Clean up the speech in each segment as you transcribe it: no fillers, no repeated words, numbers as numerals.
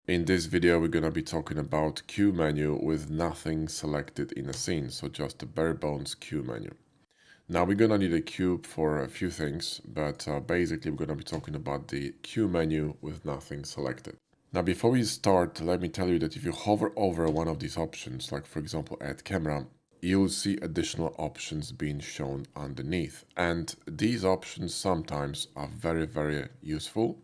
In this video, we're going to be talking about Q menu with nothing selected in a scene, so just a bare bones Q menu. Now we're going to need a cube for a few things, but basically we're going to be talking about the Q menu with nothing selected. Now before we start, let me tell you that if you hover over one of these options, like for example add camera, you'll see additional options being shown underneath. And these options sometimes are very useful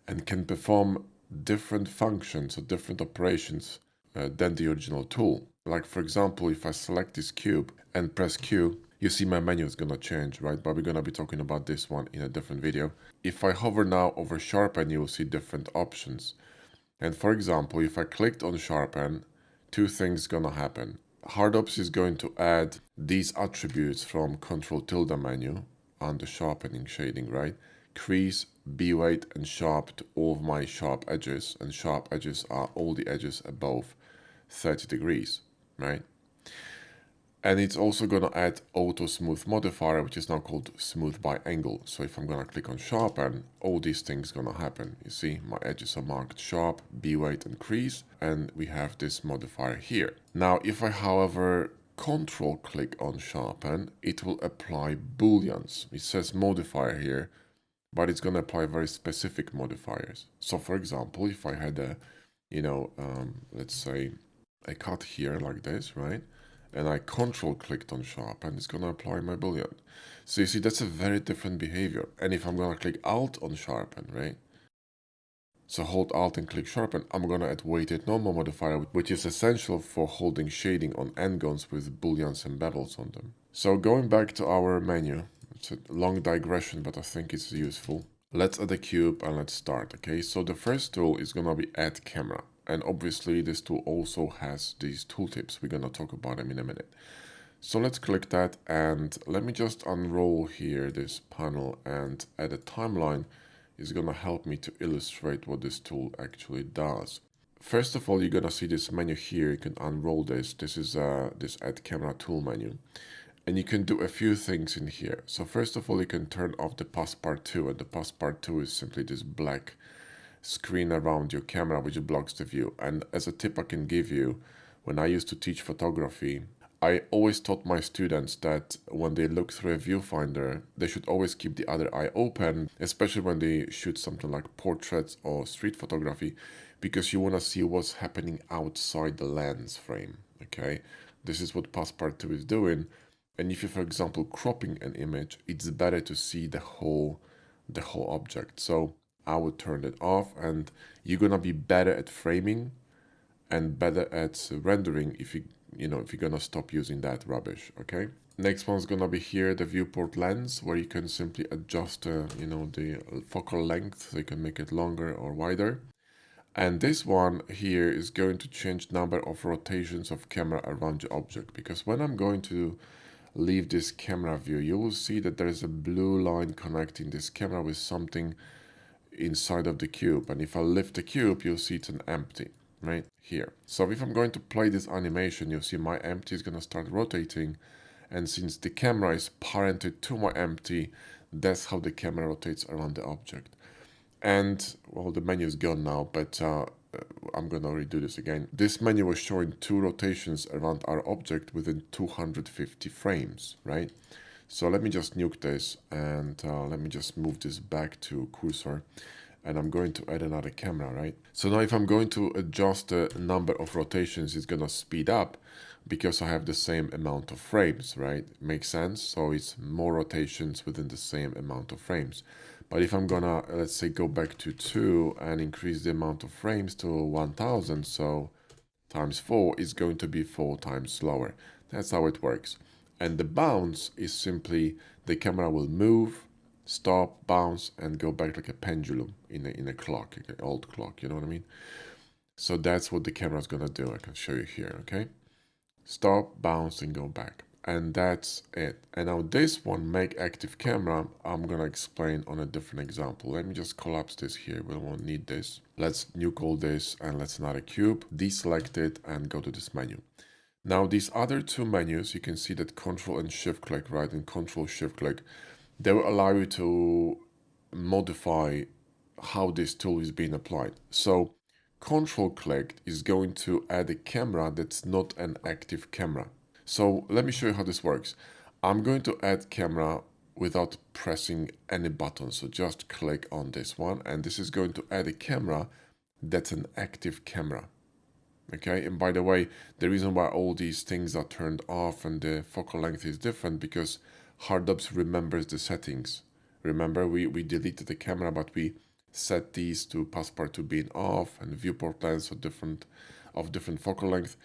and can perform different functions or different operations than the original tool. Like for example, if I select this cube and press Q, you see my menu is gonna change, right? But we're gonna be talking about this one in a different video. If I hover now over sharpen, you will see different options. And for example, if I clicked on sharpen, two things gonna happen. HardOPS is going to add these attributes from Control tilde menu on the sharpening shading, right? Crease, B weight, and sharp to all of my sharp edges, and sharp edges are all the edges above 30 degrees, right? And it's also going to add auto smooth modifier, which is now called smooth by angle. So if I'm going to click on sharpen, all these things going to happen. You see my edges are marked sharp, B weight, and crease, and we have this modifier here. Now if I however control click on sharpen, it will apply booleans. It says modifier here, but it's going to apply very specific modifiers. So for example, if I had a, let's say a cut here like this, right? And I control clicked on sharpen, it's going to apply my boolean. So you see, that's a very different behavior. And if I'm going to click alt on sharpen, right? So hold alt and click sharpen, I'm going to add weighted normal modifier, which is essential for holding shading on endgones with booleans and bevels on them. So going back to our menu, it's a long digression, but I think it's useful. Let's add a cube and let's start, okay? So the first tool is going to be add camera. And obviously this tool also has these tooltips. We're going to talk about them in a minute. So let's click that and let me just unroll here this panel and add a timeline is going to help me to illustrate what this tool actually does. First of all, you're going to see this menu here. You can unroll this. This is this add camera tool menu. And you can do a few things in here. So first of all, you can turn off the passpart 2, and the passpart 2 is simply this black screen around your camera which blocks the view. And as a tip I can give you, when I used to teach photography, I always taught my students that when they look through a viewfinder, they should always keep the other eye open, especially when they shoot something like portraits or street photography, because you want to see what's happening outside the lens frame, okay? This is what passpart 2 is doing. And if you're, for example, cropping an image, it's better to see the whole object. So I would turn it off, and you're gonna be better at framing and better at rendering if you're gonna stop using that rubbish, okay? Next one's gonna be here, the viewport lens, where you can simply adjust, the focal length, so you can make it longer or wider. And this one here is going to change number of rotations of camera around the object, because when I'm going to leave this camera view, you will see that there is a blue line connecting this camera with something inside of the cube. And if I lift the cube, you'll see it's an empty right here. So if I'm going to play this animation, you'll see my empty is going to start rotating. And since the camera is parented to my empty, that's how the camera rotates around the object. And well, the menu is gone now, but I'm gonna redo this again. This menu was showing 2 rotations around our object within 250 frames, right? So let me just nuke this, and let me just move this back to cursor, and I'm going to add another camera, right? So now if I'm going to adjust the number of rotations, it's gonna speed up because I have the same amount of frames, right? Makes sense? So it's more rotations within the same amount of frames. But if I'm gonna, let's say, go back to 2 and increase the amount of frames to 1000, so times 4 is going to be 4 times slower. That's how it works. And the bounce is simply the camera will move, stop, bounce, and go back like a pendulum in a clock, like an old clock, you know what I mean? So that's what the camera is gonna do. I can show you here, okay? Stop, bounce, and go back. And that's it. And now this one, make active camera, I'm gonna explain on a different example. Let me just collapse this here. We won't need this. Let's nuke all this and let's add a cube, deselect it, and go to this menu. Now these other 2 menus, you can see that Control and Shift click, right? And Control Shift click, they will allow you to modify how this tool is being applied. So control click is going to add a camera that's not an active camera. So let me show you how this works. I'm going to add camera without pressing any button. So just click on this one, and this is going to add a camera that's an active camera. Okay, and by the way, the reason why all these things are turned off and the focal length is different because HardOPS remembers the settings. Remember, we deleted the camera, but we set these to passepartout being off and viewport lens of different focal length.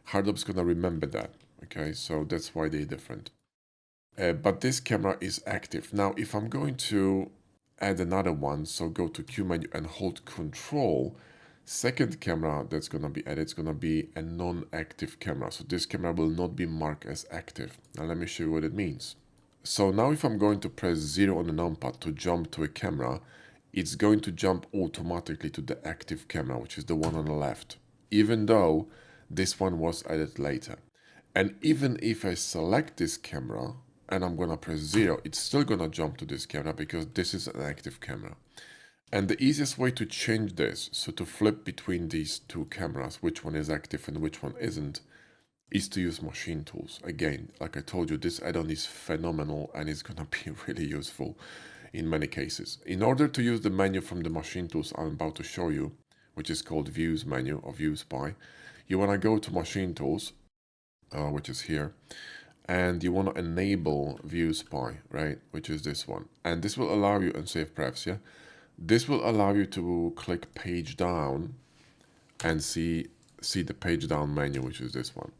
HardOPS gonna remember that. Okay, so that's why they're different. But this camera is active. Now, if I'm going to add another one, so go to Q menu and hold Control, second camera that's going to be added is going to be a non-active camera. So this camera will not be marked as active. Now let me show you what it means. So now if I'm going to press 0 on the numpad to jump to a camera, it's going to jump automatically to the active camera, which is the one on the left, even though this one was added later. And even if I select this camera and I'm going to press 0, it's still going to jump to this camera because this is an active camera. And the easiest way to change this, so to flip between these two cameras, which one is active and which one isn't, is to use machine tools. Again, like I told you, this add-on is phenomenal and it's going to be really useful in many cases. In order to use the menu from the machine tools I'm about to show you, which is called Views menu or Views by, you want to go to machine tools, which is here, and you want to enable View Spy, right, which is this one. And this will allow you, and save prefs, yeah? This will allow you to click page down and see the page down menu, which is this one.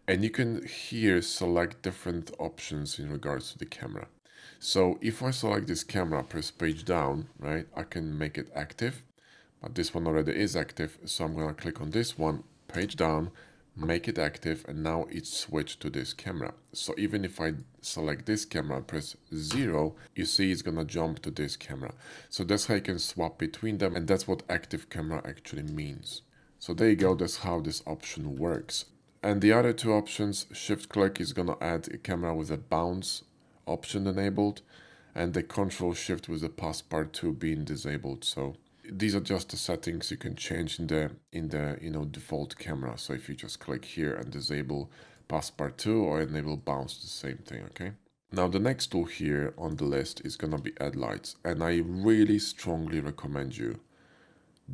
And you can here select different options in regards to the camera. So if I select this camera, press page down, right, I can make it active, but this one already is active. So I'm going to click on this one, page down, make it active, and now it's switched to this camera. So even if I select this camera and press 0, you see it's gonna jump to this camera. So that's how you can swap between them, and that's what active camera actually means. So there you go, that's how this option works. And the other two options, shift click is gonna add a camera with a bounce option enabled, and the control shift with the passepartout being disabled. So these are just the settings you can change in the default camera. So if you just click here and disable passepartout or enable bounce, the same thing. Okay, now the next tool here on the list is gonna be add lights, and I really strongly recommend you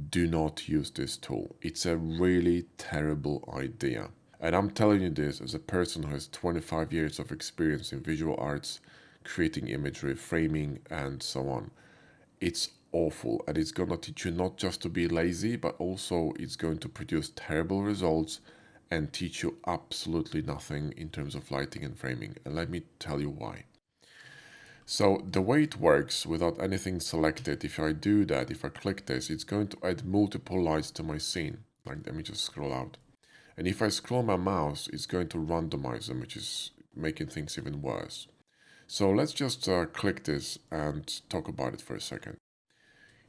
do not use this tool. It's a really terrible idea, and I'm telling you this as a person who has 25 years of experience in visual arts, creating imagery, framing, and so on. It's awful, and it's gonna teach you not just to be lazy, but also it's going to produce terrible results and teach you absolutely nothing in terms of lighting and framing. And let me tell you why. So the way it works, without anything selected, if I do that, if I click this, it's going to add multiple lights to my scene. Like, let me just scroll out. And if I scroll my mouse, it's going to randomize them, which is making things even worse. So let's just click this and talk about it for a second.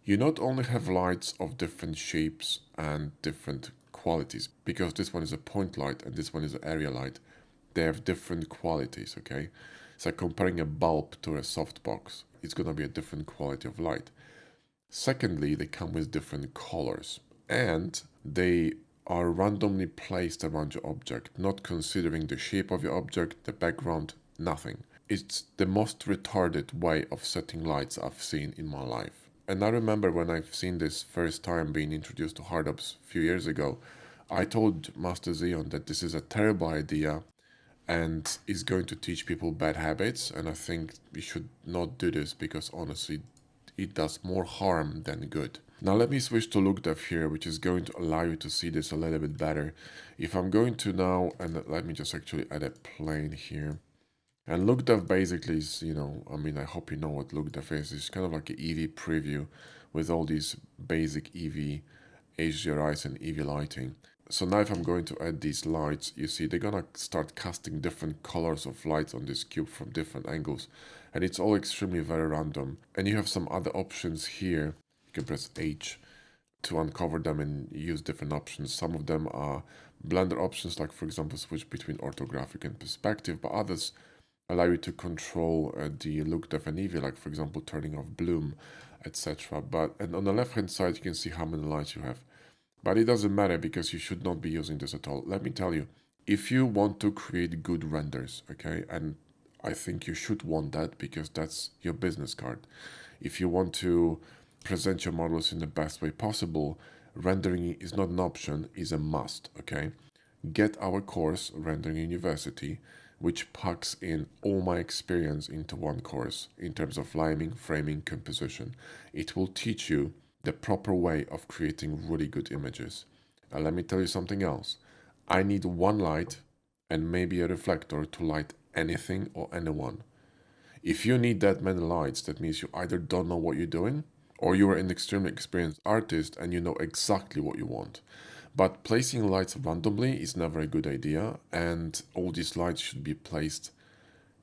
You not only have lights of different shapes and different qualities, because this one is a point light and this one is an area light, they have different qualities, okay? It's like comparing a bulb to a softbox. It's gonna be a different quality of light. Secondly, they come with different colors, and they are randomly placed around your object, not considering the shape of your object, the background, nothing. It's the most retarded way of setting lights I've seen in my life. And I remember when I've seen this first time being introduced to HardOPS a few years ago, I told Master Xeon that this is a terrible idea and is going to teach people bad habits, and I think we should not do this because honestly it does more harm than good. Now let me switch to look depth here, which is going to allow you to see this a little bit better. If I'm going to now, and let me just actually add a plane here. And look depth basically is, I mean, I hope you know what look depth is. It's kind of like an EV preview with all these basic EV HDRIs and EV lighting. So now if I'm going to add these lights, you see they're gonna start casting different colors of lights on this cube from different angles. And it's all extremely very random. And you have some other options here. You can press H to uncover them and use different options. Some of them are blender options, like for example, switch between orthographic and perspective, but others allow you to control the look depth and EV, like for example, turning off bloom, etc. And on the left hand side, you can see how many lights you have. But it doesn't matter because you should not be using this at all. Let me tell you, if you want to create good renders, okay, and I think you should want that because that's your business card. If you want to present your models in the best way possible, rendering is not an option, is a must, okay? Get our course, Rendering University, which packs in all my experience into one course in terms of lighting, framing, composition. It will teach you the proper way of creating really good images. And let me tell you something else. I need one light and maybe a reflector to light anything or anyone. If you need that many lights, that means you either don't know what you're doing or you are an extremely experienced artist and you know exactly what you want. But placing lights randomly is never a good idea, and all these lights should be placed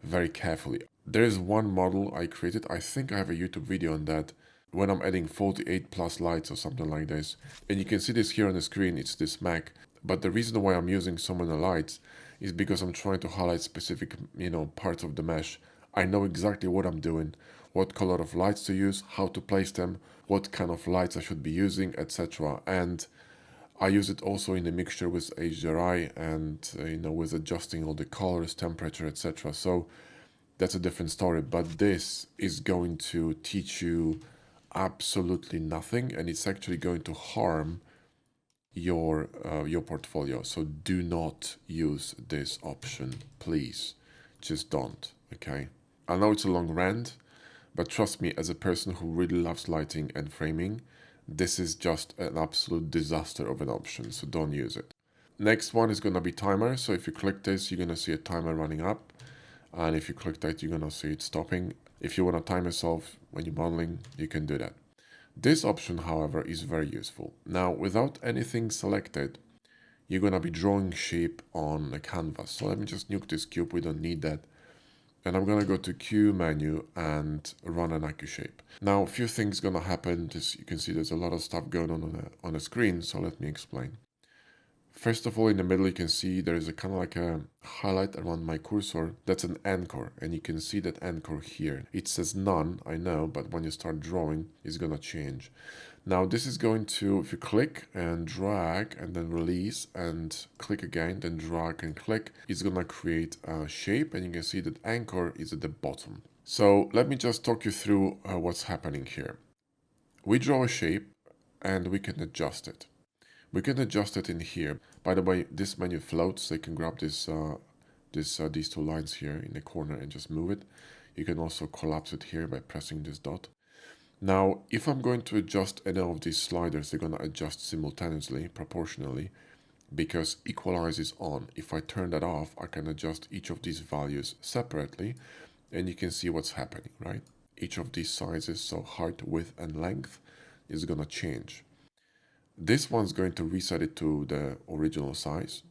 very carefully. There is one model I created, I think I have a YouTube video on that, when I'm adding 48 plus lights or something like this. And you can see this here on the screen, it's this Mac. But the reason why I'm using so many lights is because I'm trying to highlight specific, parts of the mesh. I know exactly what I'm doing, what color of lights to use, how to place them, what kind of lights I should be using, etc. And I use it also in a mixture with HDRI and with adjusting all the colors, temperature, etc. So that's a different story. But this is going to teach you absolutely nothing, and it's actually going to harm your portfolio. So do not use this option, please. Just don't. Okay. I know it's a long rant, but trust me, as a person who really loves lighting and framing, this is just an absolute disaster of an option, so don't use it. Next one is going to be timer. So if you click this, you're going to see a timer running up. And if you click that, you're going to see it stopping. If you want to time yourself when you're modeling, you can do that. This option, however, is very useful. Now, without anything selected, you're going to be drawing shape on a canvas. So let me just nuke this cube. We don't need that. And I'm going to go to Q menu and run an AccuShape. Now, a few things going to happen. You can see there's a lot of stuff going on the screen, so let me explain. First of all, in the middle, you can see there is a kind of like a highlight around my cursor. That's an anchor, and you can see that anchor here. It says none, I know, but when you start drawing, it's going to change. Now, this is going to, if you click and drag and then release and click again, then drag and click, it's going to create a shape, and you can see that anchor is at the bottom. So let me just talk you through what's happening here. We draw a shape, and we can adjust it. We can adjust it in here. By the way, this menu floats, so you can grab these two lines here in the corner and just move it. You can also collapse it here by pressing this dot. Now, if I'm going to adjust any of these sliders, they're going to adjust simultaneously, proportionally, because equalize is on. If I turn that off, I can adjust each of these values separately, and you can see what's happening, right? Each of these sizes, so height, width, and length, is going to change. This one's going to reset it to the original size.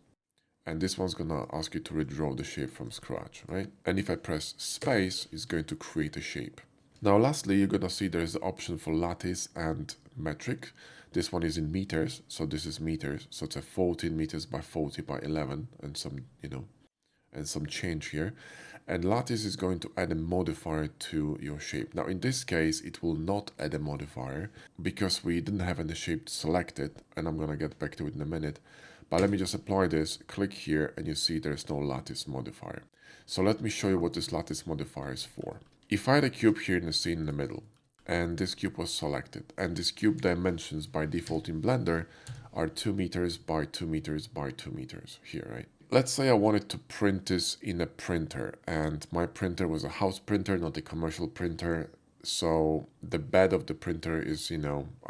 And this one's going to ask you to redraw the shape from scratch, right? And if I press space, it's going to create a shape. Now, lastly, you're going to see there's the option for lattice and metric. This one is in meters, so this is meters. So it's a 14 meters by 40 by 11 and some change here. And lattice is going to add a modifier to your shape. Now, in this case, it will not add a modifier because we didn't have any shape selected, and I'm going to get back to it in a minute. But let me just apply this, click here, and you see there's no lattice modifier. So let me show you what this lattice modifier is for. If I had a cube here in the scene in the middle, and this cube was selected, and this cube dimensions by default in Blender are 2 meters by 2 meters by 2 meters here, right? Let's say I wanted to print this in a printer, and my printer was a house printer, not a commercial printer. So the bed of the printer is, I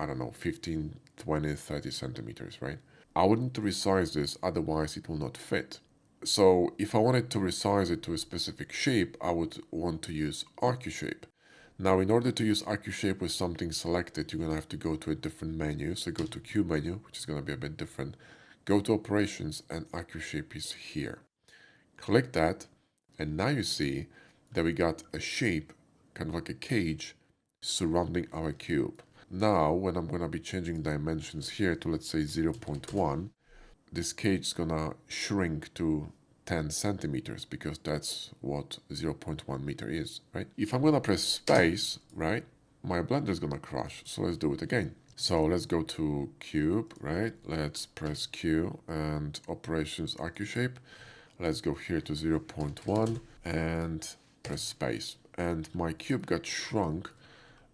don't know, 15, 20, 30 centimeters, right? I would need to resize this, otherwise it will not fit. So if I wanted to resize it to a specific shape, I would want to use AccuShape. Now, in order to use AccuShape with something selected, you're going to have to go to a different menu. So go to Q menu, which is going to be a bit different. Go to Operations, and AccuShape is here. Click that, and now you see that we got a shape, kind of like a cage, surrounding our cube. Now, when I'm going to be changing dimensions here to, let's say, 0.1, this cage is going to shrink to 10 centimeters because that's what 0.1 meter is, right? If I'm going to press space, right, my Blender is going to crash. So let's do it again. So let's go to cube, right? Let's press Q and operations AccuShape. Let's go here to 0.1 and press space. And my cube got shrunk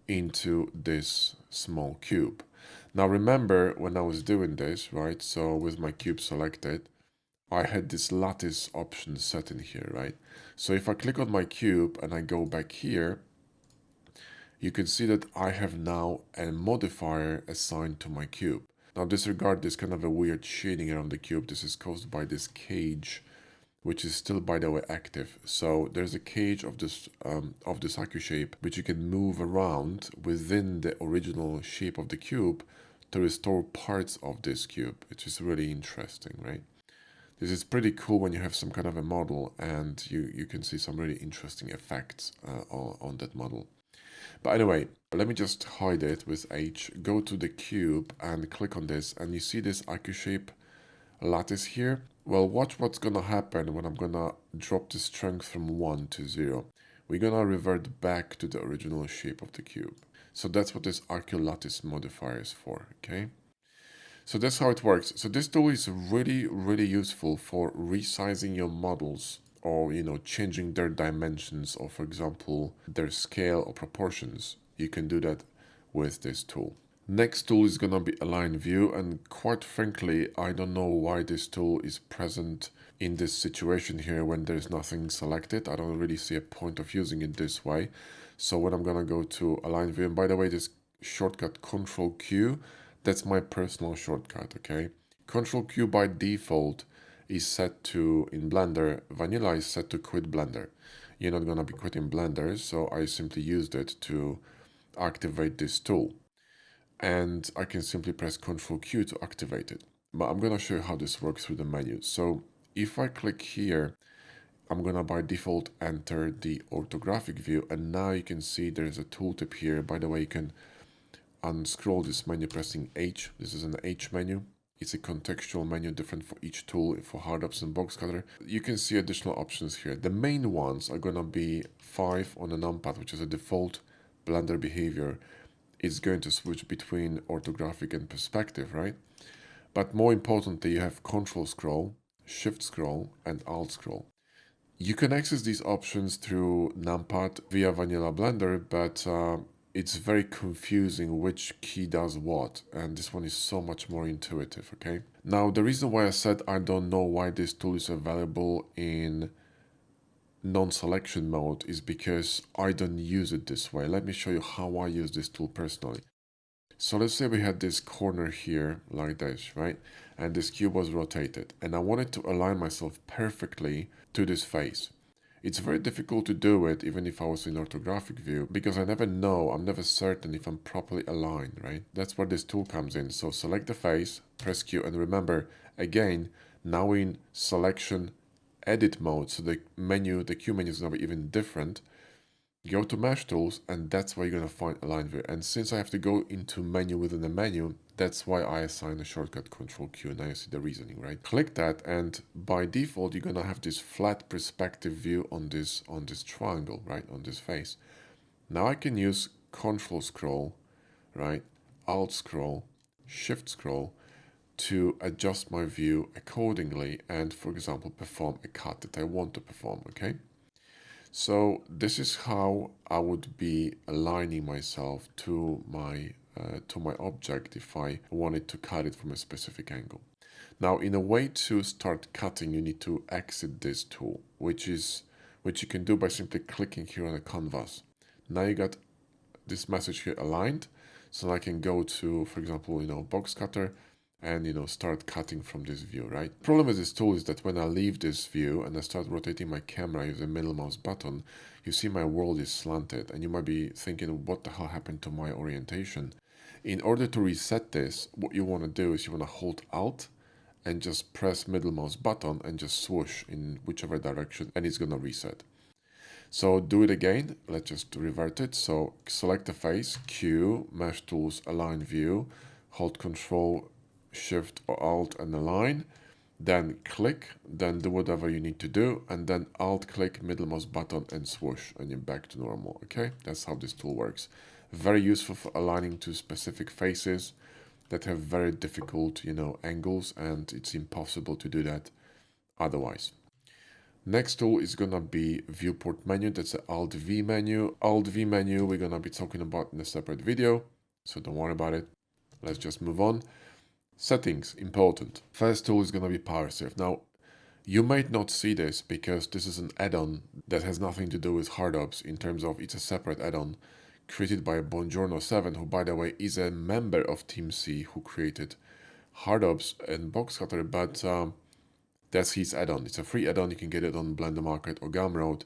into this small cube. Now remember when I was doing this, right? So with my cube selected, I had this lattice option set in here, right? So if I click on my cube and I go back here, you can see that I have now a modifier assigned to my cube. Now disregard this kind of a weird shading around the cube. This is caused by this cage, which is still, by the way, active. So there's a cage of this AccuShape, which you can move around within the original shape of the cube to restore parts of this cube, which is really interesting, right? This is pretty cool when you have some kind of a model and you can see some really interesting effects on that model. But anyway, let me just hide it with H, go to the cube and click on this, and you see this AccuShape lattice here. Well, watch what's gonna happen when I'm gonna drop the strength from 1 to 0. We're gonna revert back to the original shape of the cube. So that's what this AccuLattice modifier is for, okay? So that's how it works. So this tool is really, really useful for resizing your models or, changing their dimensions or, for example, their scale or proportions. You can do that with this tool. Next tool is gonna be Align View, and quite frankly, I don't know why this tool is present in this situation here when there's nothing selected. I don't really see a point of using it this way. So when I'm gonna go to Align View, and by the way, this shortcut Control Q, that's my personal shortcut, okay? Control Q by default is set to, in Blender, Vanilla is set to quit Blender. You're not gonna be quitting Blender, so I simply used it to activate this tool. And I can simply press Ctrl Q to activate it. But I'm gonna show you how this works through the menu. So if I click here, I'm gonna by default enter the orthographic view, and now you can see there's a tooltip here. By the way, you can unscroll this menu pressing H. This is an H menu. It's a contextual menu different for each tool, for HardOPS and Box Cutter. You can see additional options here. The main ones are gonna be 5 on the numpad, which is a default Blender behavior. It's going to switch between orthographic and perspective, right? But more importantly, you have Control Scroll, Shift Scroll, and Alt Scroll. You can access these options through numpad via Vanilla Blender, but it's very confusing which key does what, and this one is so much more intuitive, okay? Now, the reason why I said I don't know why this tool is available in non-selection mode is because I don't use it this way. Let me show you how I use this tool personally. So let's say we had this corner here like this, right? And this cube was rotated, and I wanted to align myself perfectly to this face. It's very difficult to do it even if I was in orthographic view, because I'm never certain if I'm properly aligned, right? That's where this tool comes in. So select the face, press Q, and remember, again, now in selection edit mode, so the Q menu is going to be even different. Go to Mesh Tools, and that's where you're going to find Align View. And since I have to go into menu within the menu, that's why I assign the shortcut Control Q. Now you see the reasoning, right? Click that, and by default, you're going to have this flat perspective view on this triangle, right, on this face. Now I can use Control Scroll, right, Alt Scroll, Shift Scroll to adjust my view accordingly and, for example, perform a cut that I want to perform, okay? So this is how I would be aligning myself to my object if I wanted to cut it from a specific angle. Now, in a way to start cutting, you need to exit this tool, which you can do by simply clicking here on the canvas. Now you got this message here aligned, so I can go to, for example, Box Cutter, and start cutting from this view, right? The problem with this tool is that when I leave this view and I start rotating my camera using the middle mouse button, you see my world is slanted, and you might be thinking, what the hell happened to my orientation? In order to reset this, what you want to do is you want to hold Alt and just press middle mouse button and just swoosh in whichever direction, and it's gonna reset. So do it again. Let's just revert it. So select the face, Q, Mesh Tools, Align View, hold Control, Shift or Alt and Align, then click, then do whatever you need to do, and then Alt click, middle mouse button and swoosh, and you're back to normal, okay? That's how this tool works. Very useful for aligning to specific faces that have very difficult, angles, and it's impossible to do that otherwise. Next tool is gonna be viewport menu. That's the Alt V menu. Alt V menu we're gonna be talking about in a separate video, so don't worry about it. Let's just move on. Settings, important. First tool is gonna be power save. Now, you might not see this because this is an add-on that has nothing to do with HardOPS in terms of it's a separate add-on created by Bongiorno7, who by the way is a member of Team C who created HardOPS and Boxcutter, but that's his add-on. It's a free add-on. You can get it on Blender Market or Gumroad.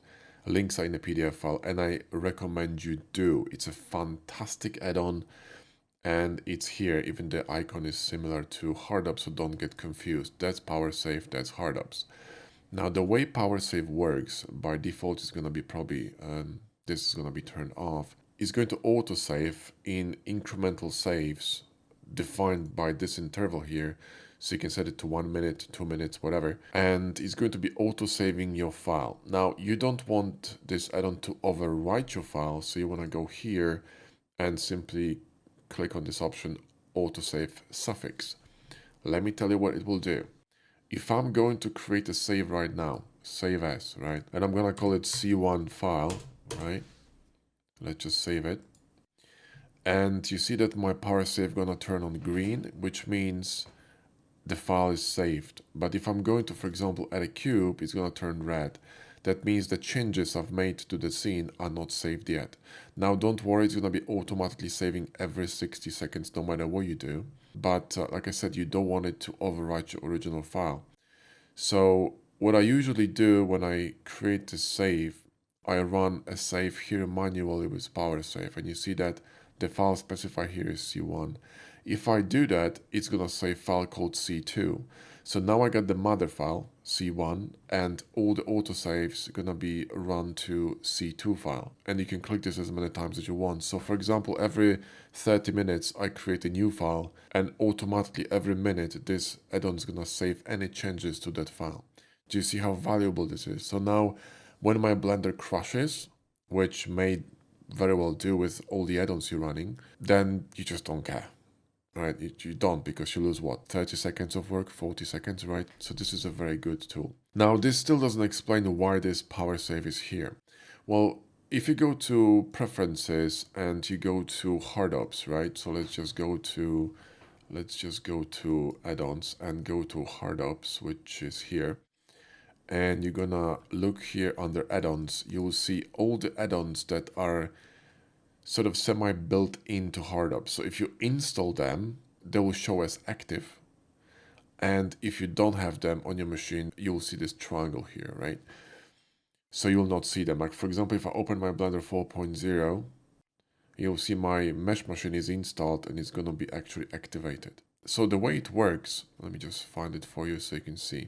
Links are in the PDF file, and I recommend you do. It's a fantastic add-on, and it's here. Even the icon is similar to HardOPS, so don't get confused. That's power save, that's HardOPS. Now, the way power save works, by default, is going to be probably, this is going to be turned off. It's going to autosave in incremental saves defined by this interval here. So you can set it to 1 minute, 2 minutes, whatever. And it's going to be auto-saving your file. Now, you don't want this add-on to overwrite your file. So you want to go here and simply click on this option, autosave suffix. Let me tell you what it will do. If I'm going to create a save right now, save as, right? And I'm going to call it C1 file, right? Let's just save it. And you see that my power save gonna turn on green, which means the file is saved. But if I'm going to, for example, add a cube, it's gonna turn red. That means the changes I've made to the scene are not saved yet. Now, don't worry, it's gonna be automatically saving every 60 seconds, no matter what you do. But like I said, you don't want it to overwrite your original file. So what I usually do when I create this save, I run a save here manually with power save, and you see that the file specified here is C1. If I do that, it's gonna say file called C2. So now I got the mother file, C1, and all the autosaves are gonna be run to C2 file. And you can click this as many times as you want. So for example, every 30 minutes, I create a new file, and automatically every minute, this add-on is gonna save any changes to that file. Do you see how valuable this is? So now, when my Blender crashes, which may very well do with all the add-ons you're running, then you just don't care. Right, you don't, because you lose what, 30 seconds of work, 40 seconds, right? So this is a very good tool. Now, this still doesn't explain why this power save is here. Well, if you go to preferences and you go to HardOPS, right? So let's just go to add-ons and go to HardOPS, which is here. And you're gonna look here under add-ons. You'll see all the add-ons that are sort of semi-built into HardOPS. So if you install them, they will show as active. And if you don't have them on your machine, you'll see this triangle here, right? So you'll not see them. Like for example, if I open my Blender 4.0, you'll see my mesh machine is installed and it's gonna be actually activated. So the way it works, let me just find it for you so you can see.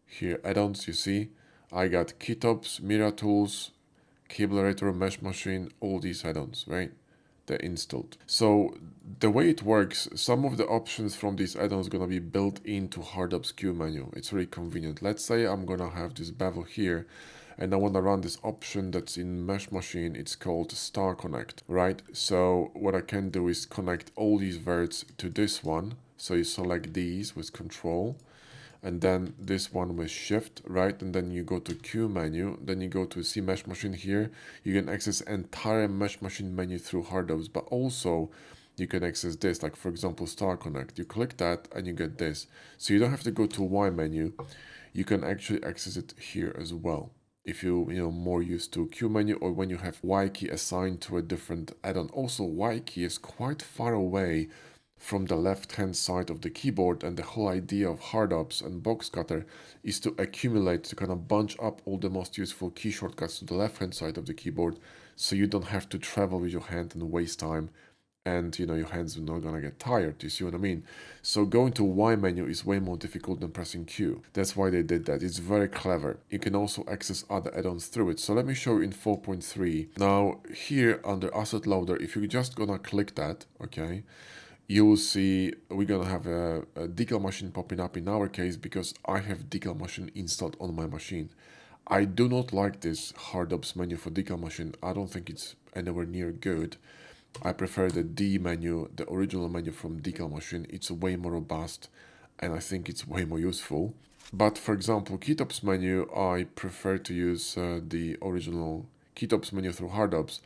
Here, add-ons, you see, I got Keytops, Mira Tools, Cablerator, Mesh Machine, all these add-ons, right? They're installed. So the way it works, some of the options from these add-ons are gonna be built into HardOPS Q menu. It's very convenient. Let's say I'm gonna have this bevel here and I wanna run this option that's in Mesh Machine. It's called Star Connect, right? So what I can do is connect all these verts to this one. So you select these with Control, and then this one with Shift, right? And then you go to Q menu, then you go to see Mesh Machine here. You can access entire Mesh Machine menu through HardOPS, but also you can access this, like for example, Star Connect. You click that and you get this. So you don't have to go to Y menu. You can actually access it here as well. If you more used to Q menu, or when you have Y key assigned to a different add-on. Also, Y key is quite far away from the left-hand side of the keyboard, and the whole idea of HardOPS and Boxcutter is to accumulate, to kind of bunch up all the most useful key shortcuts to the left-hand side of the keyboard, so you don't have to travel with your hand and waste time, and your hands are not gonna get tired. You see what I mean? So going to Y menu is way more difficult than pressing Q. That's why they did that. It's very clever. You can also access other add-ons through it. So let me show you in 4.3. Now here under Asset Loader, if you're just gonna click that, okay, you will see we're gonna have a decal machine popping up in our case because I have decal machine installed on my machine. I do not like this HardOPS menu for decal machine. I don't think it's anywhere near good. I prefer the D menu, the original menu from decal machine. It's way more robust and I think it's way more useful. But for example, KeyTops menu, I prefer to use the original KeyTops menu through HardOPS.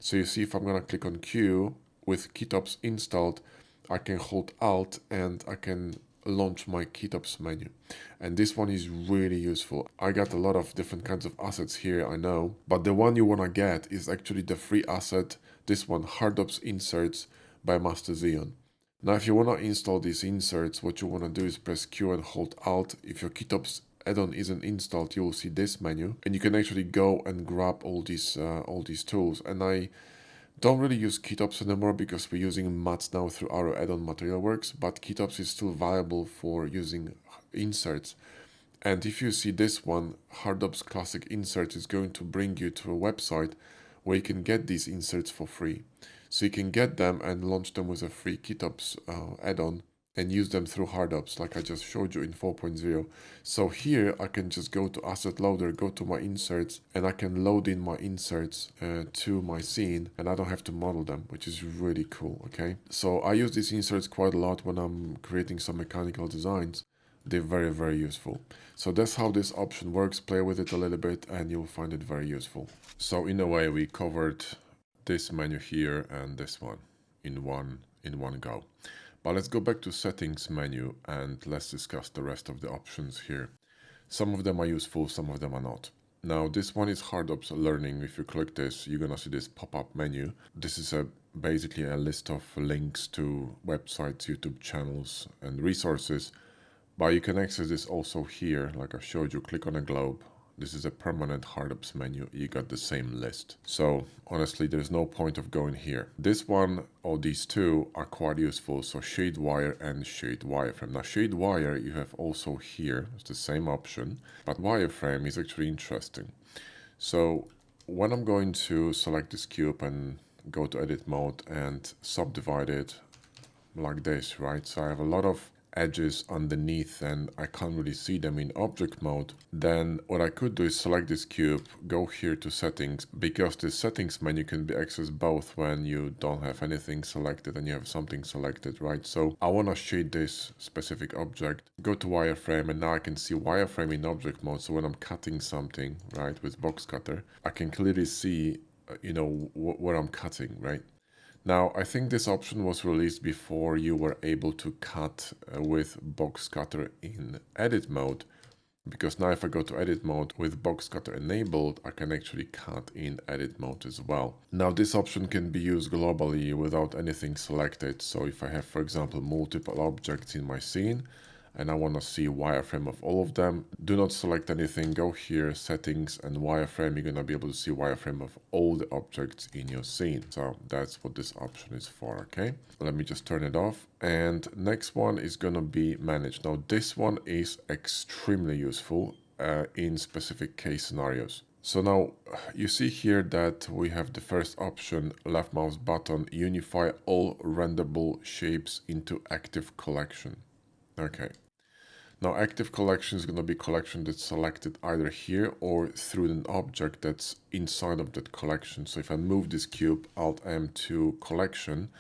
So you see, if I'm gonna click on Q with KeyTops installed, I can hold Alt and I can launch my KeyTops menu. And this one is really useful. I got a lot of different kinds of assets here, I know, but the one you wanna get is actually the free asset, this one, HardOPS Inserts by Master Xeon. Now, if you want to install these inserts, what you want to do is press Q and hold Alt. If your KeyTops add-on isn't installed, you will see this menu, and you can actually go and grab all these tools. And I don't really use KeyTops anymore because we're using mats now through our add-on Materialworks, but KeyTops is still viable for using inserts. And if you see this one, HardOPS Classic Insert is going to bring you to a website where you can get these inserts for free. So you can get them and launch them with a free KeyTops add-on and use them through HardOPS like I just showed you in 4.0. So here I can just go to Asset Loader, go to my inserts, and I can load in my inserts to my scene, and I don't have to model them, which is really cool, okay? So I use these inserts quite a lot when I'm creating some mechanical designs. They're very, very useful. So that's how this option works. Play with it a little bit and you'll find it very useful. So in a way, we covered this menu here and this one in one go. But let's go back to settings menu and let's discuss the rest of the options here. Some of them are useful, some of them are not. Now this one is HardOPS Learning. If you click this, you're gonna see this pop-up menu. This is basically a list of links to websites, YouTube channels and resources. But you can access this also here, like I showed you. Click on a globe. This is a permanent HardOPS menu. You got the same list. So honestly, there's no point of going here. This one, or these two, are quite useful. So shade wire and shade wireframe. Now shade wire you have also here. It's the same option, but wireframe is actually interesting. So when I'm going to select this cube and go to edit mode and subdivide it like this, right? So I have a lot of edges underneath and I can't really see them in object mode. Then what I could do is select this cube, go here to settings, because the settings menu can be accessed both when you don't have anything selected and you have something selected, right? So I want to shade this specific object, go to wireframe, and now I can see wireframe in object mode. So when I'm cutting something, right, with box cutter, I can clearly see, where I'm cutting, right? Now, I think this option was released before you were able to cut with box cutter in edit mode, because now if I go to edit mode with box cutter enabled, I can actually cut in edit mode as well. Now, this option can be used globally without anything selected. So if I have, for example, multiple objects in my scene, and I want to see wireframe of all of them, do not select anything, go here, settings and wireframe. You're going to be able to see wireframe of all the objects in your scene. So that's what this option is for, okay? Let me just turn it off. And next one is going to be manage. Now this one is extremely useful in specific case scenarios. So now you see here that we have the first option, left mouse button, unify all renderable shapes into active collection. Okay. Now, active collection is going to be collection that's selected either here or through an object that's inside of that collection. So if I move this cube, Alt-M to collection,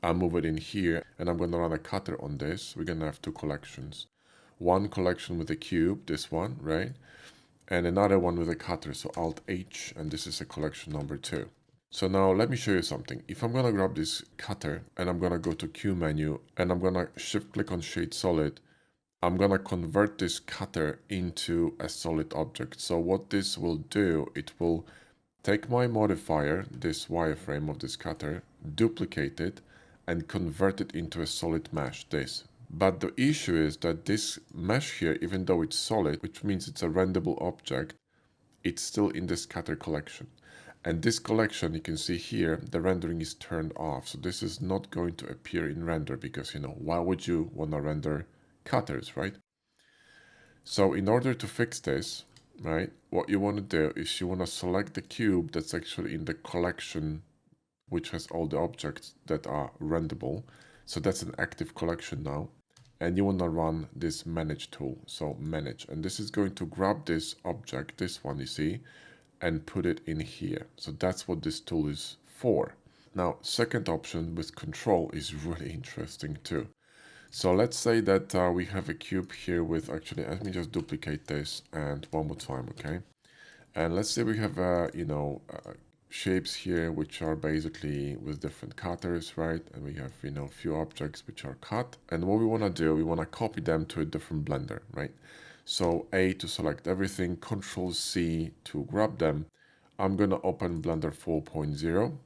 I'll move it in here and I'm going to run a cutter on this. We're going to have two collections. One collection with a cube, this one, right? And another one with a cutter, so Alt-H, and this is a collection number 2. So now let me show you something. If I'm going to grab this cutter and I'm going to go to Q menu and I'm going to shift click on shade solid, I'm going to convert this cutter into a solid object. So what this will do, it will take my modifier, this wireframe of this cutter, duplicate it, and convert it into a solid mesh, this. But the issue is that this mesh here, even though it's solid, which means it's a renderable object, it's still in this cutter collection. And this collection, you can see here, the rendering is turned off. So this is not going to appear in render because, why would you want to render cutters, right? So in order to fix this, right, what you want to do is you want to select the cube that's actually in the collection which has all the objects that are renderable. So that's an active collection now. and you want to run this manage tool. So manage, and this is going to grab this object, this one you see, and put it in here. So that's what this tool is for. Now, second option with control is really interesting too. So let's say that we have a cube here with, actually, let me just duplicate this and one more time, okay? And let's say we have, shapes here which are basically with different cutters, right? And we have, a few objects which are cut. And what we want to do, we want to copy them to a different blender, right? So A to select everything, Control C to grab them. I'm going to open Blender 4.0.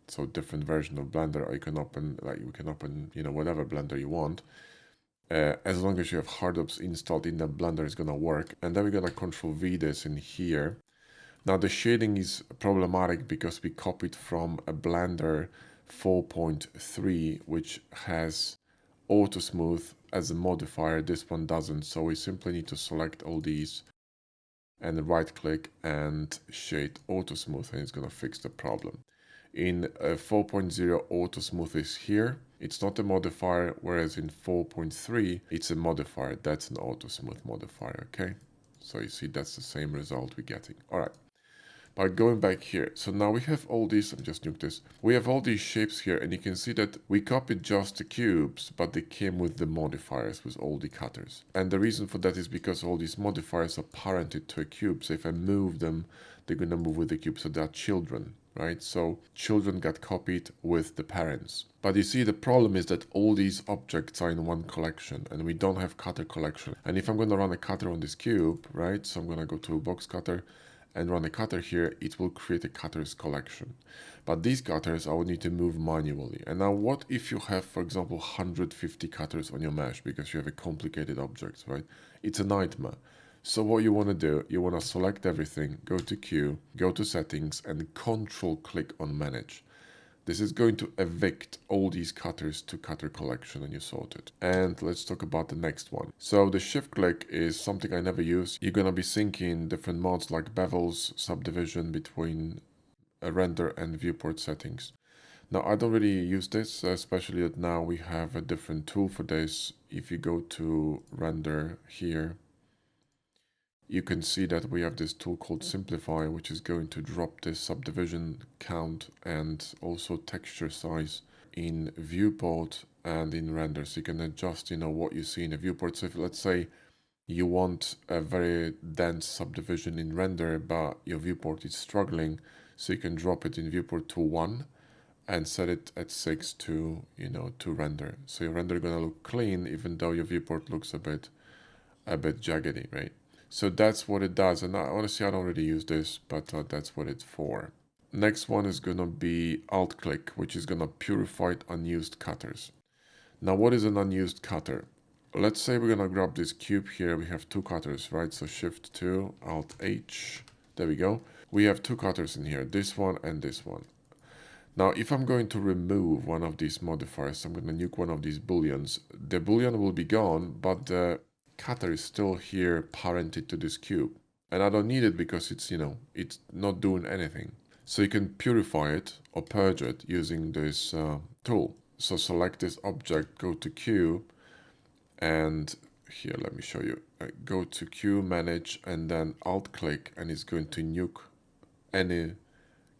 So different version of Blender, or you can open, whatever Blender you want. As long as you have HardOPS installed in the Blender, it's going to work. And then we're going to Control V this in here. Now the shading is problematic because we copied from a Blender 4.3, which has Auto Smooth as a modifier. This one doesn't, so we simply need to select all these and right click and shade Auto Smooth, and it's going to fix the problem. In 4.0, Auto Smooth is here. It's not a modifier, whereas in 4.3, it's a modifier. That's an Auto Smooth modifier, okay? So you see that's the same result we're getting. All right. But going back here, so now we have all these, I'm just nuke this. We have all these shapes here, and you can see that we copied just the cubes, but they came with the modifiers, with all the cutters. And the reason for that is because all these modifiers are parented to a cube. So if I move them, they're going to move with the cube. So they're children, right? So children got copied with the parents. But you see, the problem is that all these objects are in one collection, and we don't have cutter collection. And if I'm going to run a cutter on this cube, right? So I'm going to go to box cutter and run a cutter here, it will create a cutters collection. But these cutters I will need to move manually. And now what if you have, for example, 150 cutters on your mesh because you have a complicated object, right? It's a nightmare. So what you want to do, you want to select everything, go to Q, go to settings, and control click on manage. This is going to evict all these cutters to cutter collection, and you sort it. And let's talk about the next one. So the shift click is something I never use. You're going to be syncing different mods like bevels, subdivision between a render and viewport settings. Now I don't really use this, especially that now we have a different tool for this. If you go to render here, you can see that we have this tool called Simplify, which is going to drop this subdivision count and also texture size in viewport and in render. So you can adjust, what you see in a viewport. So if, let's say, you want a very dense subdivision in render, but your viewport is struggling, so you can drop it in viewport to 1 and set it at 6 to, to render. So your render gonna look clean, even though your viewport looks a bit jaggedy, right? So that's what it does, and honestly I don't really use this, but that's what it's for. Next one is gonna be alt click, which is gonna purify unused cutters. Now what is an unused cutter? Let's say we're gonna grab this cube here. We have two cutters, right? So shift 2, alt H, there we go. We have two cutters in here, this one and this one. Now if I'm going to remove one of these modifiers, I'm gonna nuke one of these booleans. The boolean will be gone, but the cutter is still here parented to this cube, and I don't need it because it's it's not doing anything. So you can purify it or purge it using this tool. So select this object, go to Q, and here let me show you, go to Q, manage, and then alt click, and it's going to nuke any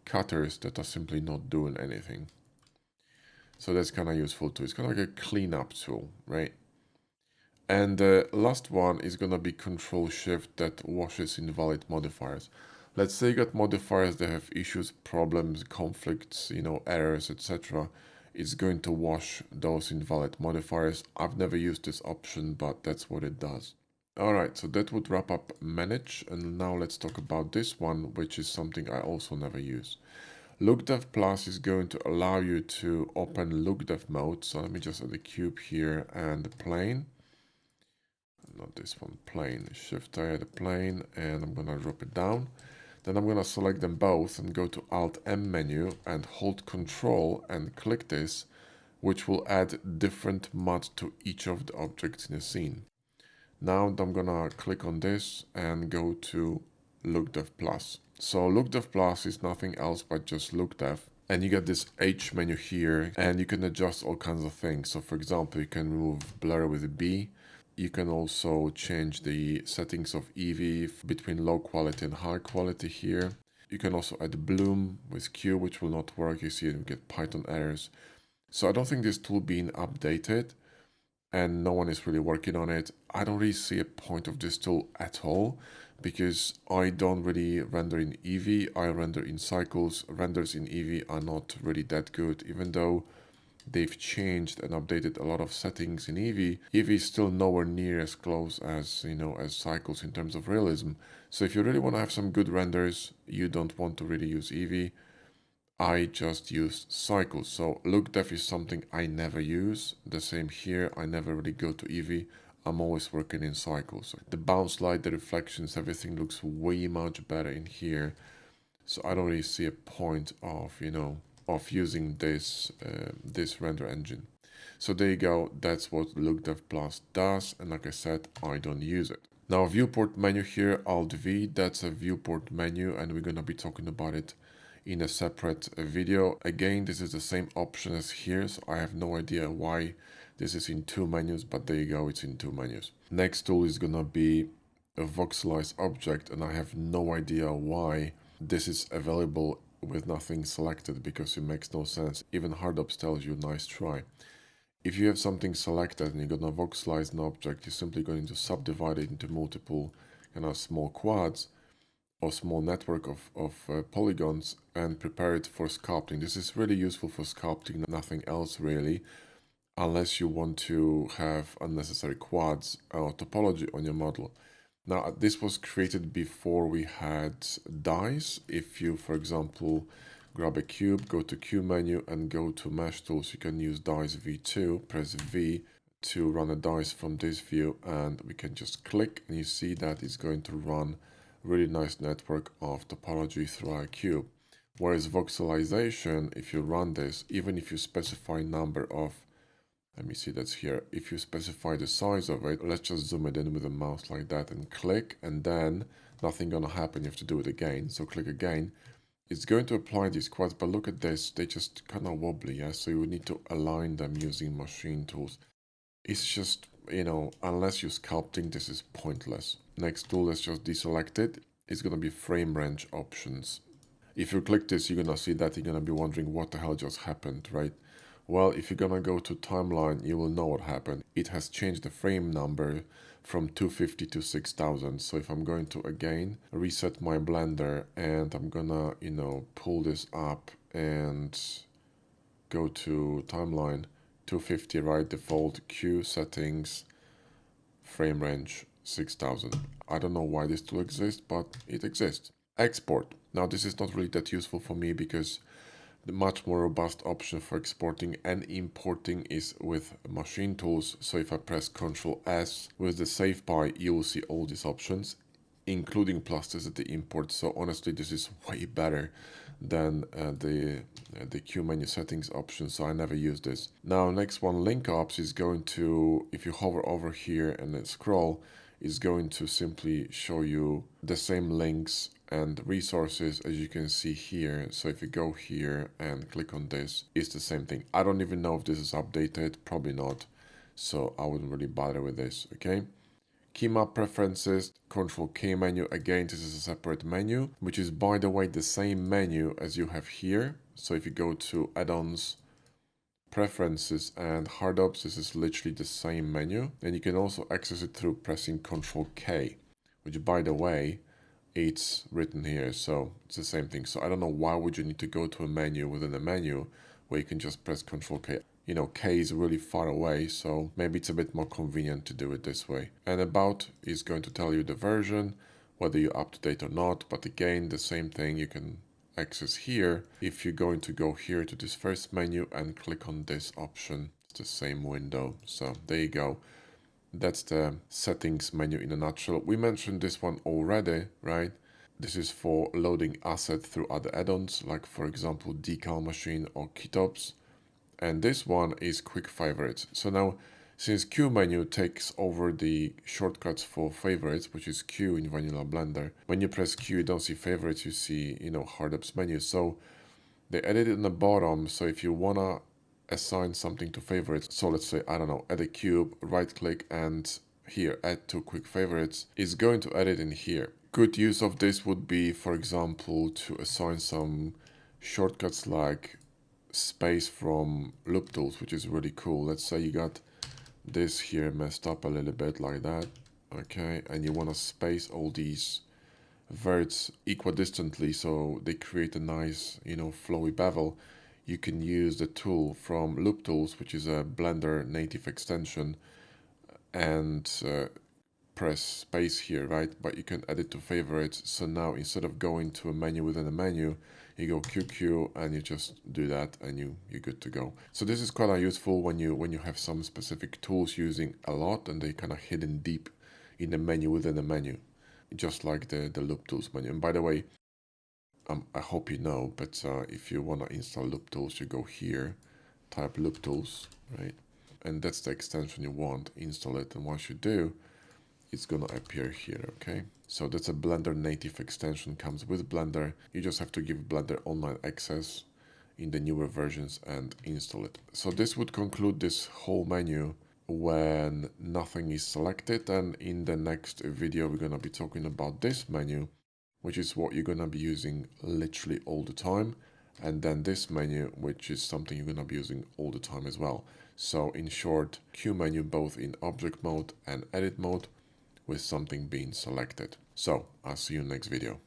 cutters that are simply not doing anything. So that's kind of useful too. It's kind of like a cleanup tool, right? And the last one is going to be Control Shift, that washes invalid modifiers. Let's say you got modifiers that have issues, problems, conflicts, errors, etc. It's going to wash those invalid modifiers. I've never used this option, but that's what it does. Alright, so that would wrap up manage, and now let's talk about this one, which is something I also never use. LookDev Plus is going to allow you to open LookDev mode. So let me just add the cube here and the plane. Not this one, plane. Shift I add a plane, and I'm gonna drop it down. Then I'm gonna select them both and go to Alt M menu and hold Control and click this, which will add different mud to each of the objects in the scene. Now I'm gonna click on this and go to LookDev Plus. So LookDev Plus is nothing else but just LookDev. And you get this H menu here, and you can adjust all kinds of things. So for example, you can remove blur with a B. You can also change the settings of Eevee between low quality and high quality here. You can also add bloom with Q, which will not work. You see, you get Python errors. So I don't think this tool being updated, and no one is really working on it. I don't really see a point of this tool at all, because I don't really render in Eevee. I render in cycles. Renders in Eevee are not really that good, even though they've changed and updated a lot of settings in Eevee. Eevee is still nowhere near as close as, as cycles in terms of realism. So if you really want to have some good renders, you don't want to really use Eevee. I just use cycles. So look def is something I never use. The same here. I never really go to Eevee. I'm always working in cycles. The bounce light, the reflections, everything looks way much better in here. So I don't really see a point of, of using this this render engine. So there you go. That's what LookDev Plus does. And like I said, I don't use it. Now viewport menu here, Alt V, that's a viewport menu, and we're going to be talking about it in a separate video. Again, this is the same option as here, so I have no idea why this is in two menus, but there you go, it's in two menus. Next tool is going to be a voxelized object, and I have no idea why this is available with nothing selected, because it makes no sense. Even HardOPS tells you nice try. If you have something selected and you're going to voxelize an object, you're simply going to subdivide it into multiple kind of small quads or small network of polygons and prepare it for sculpting. This is really useful for sculpting, nothing else really, unless you want to have unnecessary quads or topology on your model. Now, this was created before we had dies. If you, for example, grab a cube, go to Q menu and go to Mesh Tools, you can use dies V2, press V to run a dice from this view, and we can just click and you see that it's going to run a really nice network of topology through our cube. Whereas voxelization, if you run this, even if you specify number of, let me see, that's here. If you specify the size of it, let's just zoom it in with a mouse like that and click, and then nothing gonna happen. You have to do it again. So click again. It's going to apply these quads, but look at this. They just kind of wobbly, yeah? So you would need to align them using machine tools. It's just, unless you're sculpting, this is pointless. Next tool, let's just deselect it. It's gonna be frame range options. If you click this, you're gonna see that you're gonna be wondering what the hell just happened, right? Well, if you're gonna go to timeline, you will know what happened. It has changed the frame number from 250 to 6000. So if I'm going to again reset my blender and I'm gonna, pull this up and go to timeline, 250, right? Default Q settings, frame range 6000. I don't know why this tool exists, but it exists. Export. Now this is not really that useful for me because the much more robust option for exporting and importing is with machine tools. So if I press Ctrl S with the save by, you will see all these options, including plasticity import. So honestly, this is way better than the Q menu settings option. So I never use this. Now, next one, link ops is going to, if you hover over here and then scroll, is going to simply show you the same links and resources as you can see here. So if you go here and click on this, it's the same thing. I don't even know if this is updated, probably not. So I wouldn't really bother with this, okay? Key map preferences, Control K menu. Again, this is a separate menu, which is, by the way, the same menu as you have here. So if you go to add-ons, preferences and HardOPS, this is literally the same menu. And you can also access it through pressing Control K, which, by the way, it's written here, so it's the same thing. So I don't know why would you need to go to a menu within a menu where you can just press Control K. K is really far away, so maybe it's a bit more convenient to do it this way. And about is going to tell you the version, whether you're up to date or not. But again, the same thing you can access here. If you're going to go here to this first menu and click on this option, it's the same window. So there you go. That's the settings menu in a nutshell. We mentioned this one already, right? This is for loading assets through other add-ons, like for example, Decal Machine or KitOps. And this one is quick favorites. So now, since Q menu takes over the shortcuts for favorites, which is Q in Vanilla Blender, when you press Q, you don't see favorites, you see, HardOPS menu. So They added it in the bottom, so if you wanna assign something to favorites, so let's say, I don't know, add a cube, right click and here, add to quick favorites, is going to add it in here. Good use of this would be, for example, to assign some shortcuts like space from loop tools, which is really cool. Let's say you got this here messed up a little bit like that, okay, and you want to space all these verts equidistantly so they create a nice, flowy bevel. You can use the tool from loop tools, which is a Blender native extension, and press space here, right? But you can add it to favorites. So now instead of going to a menu within a menu, you go QQ and you just do that and you're good to go. So this is quite useful when you have some specific tools using a lot and they kind of hidden deep in the menu within a menu, just like the loop tools menu. And by the way, I hope you know, but if you want to install loop tools, you go here, type loop tools, right? And that's the extension you want, install it. And once you do, it's gonna appear here, okay? So that's a Blender native extension, comes with Blender. You just have to give Blender online access in the newer versions and install it. So this would conclude this whole menu when nothing is selected. And in the next video, we're gonna be talking about this menu, which is what you're gonna be using literally all the time. And then this menu, which is something you're gonna be using all the time as well. So in short, Q menu both in object mode and edit mode, with something being selected. So I'll see you in the next video.